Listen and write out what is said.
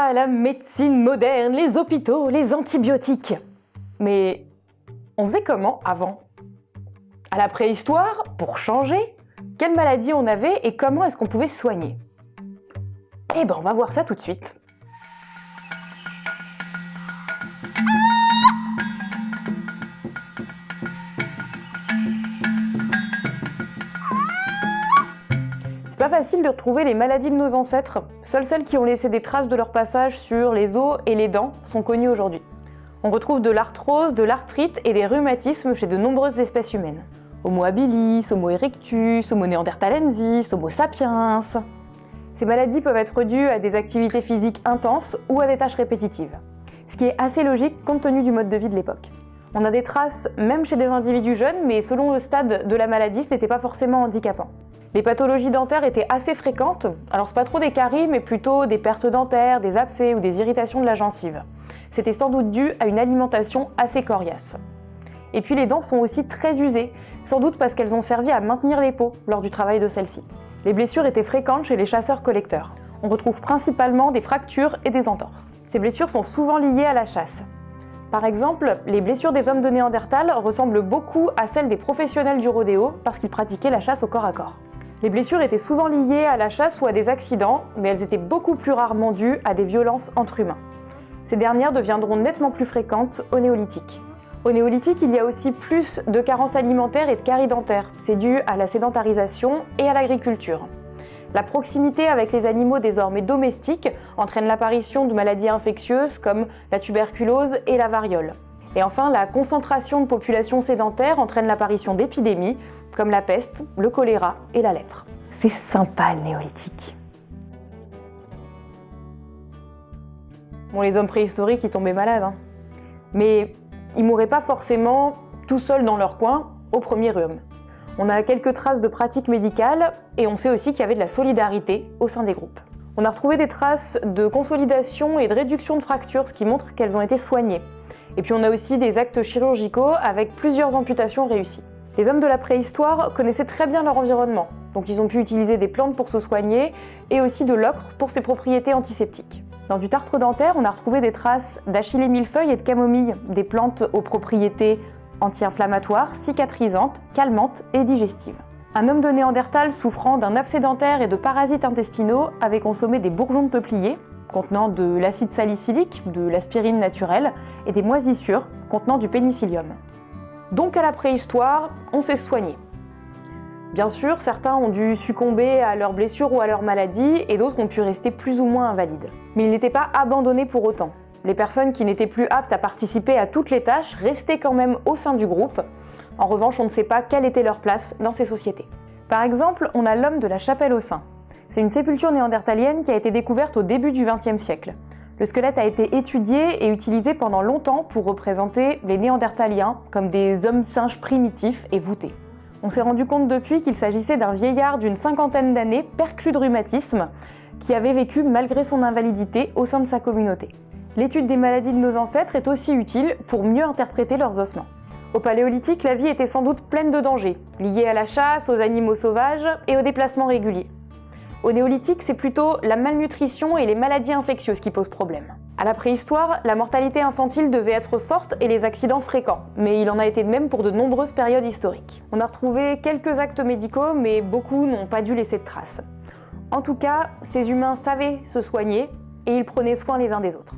Ah, la médecine moderne, les hôpitaux, les antibiotiques. Mais on faisait comment avant? À la préhistoire, pour changer, quelles maladies on avait et comment est-ce qu'on pouvait se soigner? Eh ben, on va voir ça tout de suite. C'est pas facile de retrouver les maladies de nos ancêtres. Seules celles qui ont laissé des traces de leur passage sur les os et les dents sont connues aujourd'hui. On retrouve de l'arthrose, de l'arthrite et des rhumatismes chez de nombreuses espèces humaines. Homo habilis, Homo erectus, Homo neanderthalensis, Homo sapiens. Ces maladies peuvent être dues à des activités physiques intenses ou à des tâches répétitives. Ce qui est assez logique compte tenu du mode de vie de l'époque. On a des traces même chez des individus jeunes, mais selon le stade de la maladie, ce n'était pas forcément handicapant. Les pathologies dentaires étaient assez fréquentes, alors c'est pas trop des caries, mais plutôt des pertes dentaires, des abcès ou des irritations de la gencive. C'était sans doute dû à une alimentation assez coriace. Et puis les dents sont aussi très usées, sans doute parce qu'elles ont servi à maintenir les peaux lors du travail de celles-ci. Les blessures étaient fréquentes chez les chasseurs-collecteurs. On retrouve principalement des fractures et des entorses. Ces blessures sont souvent liées à la chasse. Par exemple, les blessures des hommes de Néandertal ressemblent beaucoup à celles des professionnels du rodéo parce qu'ils pratiquaient la chasse au corps à corps. Les blessures étaient souvent liées à la chasse ou à des accidents, mais elles étaient beaucoup plus rarement dues à des violences entre humains. Ces dernières deviendront nettement plus fréquentes au néolithique. Au néolithique, il y a aussi plus de carences alimentaires et de caries dentaires. C'est dû à la sédentarisation et à l'agriculture. La proximité avec les animaux désormais domestiques entraîne l'apparition de maladies infectieuses comme la tuberculose et la variole. Et enfin, la concentration de populations sédentaires entraîne l'apparition d'épidémies comme la peste, le choléra et la lèpre. C'est sympa le néolithique. Bon, les hommes préhistoriques, ils tombaient malades, hein. Mais ils mouraient pas forcément tout seuls dans leur coin au premier rhume. On a quelques traces de pratiques médicales et on sait aussi qu'il y avait de la solidarité au sein des groupes. On a retrouvé des traces de consolidation et de réduction de fractures, ce qui montre qu'elles ont été soignées. Et puis on a aussi des actes chirurgicaux avec plusieurs amputations réussies. Les hommes de la préhistoire connaissaient très bien leur environnement, donc ils ont pu utiliser des plantes pour se soigner et aussi de l'ocre pour ses propriétés antiseptiques. Dans du tartre dentaire, on a retrouvé des traces d'achillée millefeuille et de camomille, des plantes aux propriétés anti-inflammatoires, cicatrisantes, calmantes et digestives. Un homme de Néandertal souffrant d'un abcès dentaire et de parasites intestinaux avait consommé des bourgeons de peuplier contenant de l'acide salicylique, de l'aspirine naturelle et des moisissures contenant du pénicillium. Donc à la préhistoire, on s'est soigné. Bien sûr, certains ont dû succomber à leurs blessures ou à leurs maladies et d'autres ont pu rester plus ou moins invalides. Mais ils n'étaient pas abandonnés pour autant. Les personnes qui n'étaient plus aptes à participer à toutes les tâches restaient quand même au sein du groupe. En revanche, on ne sait pas quelle était leur place dans ces sociétés. Par exemple, on a l'homme de la Chapelle aux Saints. C'est une sépulture néandertalienne qui a été découverte au début du XXe siècle. Le squelette a été étudié et utilisé pendant longtemps pour représenter les Néandertaliens comme des hommes-singes primitifs et voûtés. On s'est rendu compte depuis qu'il s'agissait d'un vieillard d'une cinquantaine d'années perclus de rhumatisme qui avait vécu malgré son invalidité au sein de sa communauté. L'étude des maladies de nos ancêtres est aussi utile pour mieux interpréter leurs ossements. Au Paléolithique, la vie était sans doute pleine de dangers, liés à la chasse, aux animaux sauvages et aux déplacements réguliers. Au Néolithique, c'est plutôt la malnutrition et les maladies infectieuses qui posent problème. À la préhistoire, la mortalité infantile devait être forte et les accidents fréquents, mais il en a été de même pour de nombreuses périodes historiques. On a retrouvé quelques actes médicaux, mais beaucoup n'ont pas dû laisser de traces. En tout cas, ces humains savaient se soigner et ils prenaient soin les uns des autres.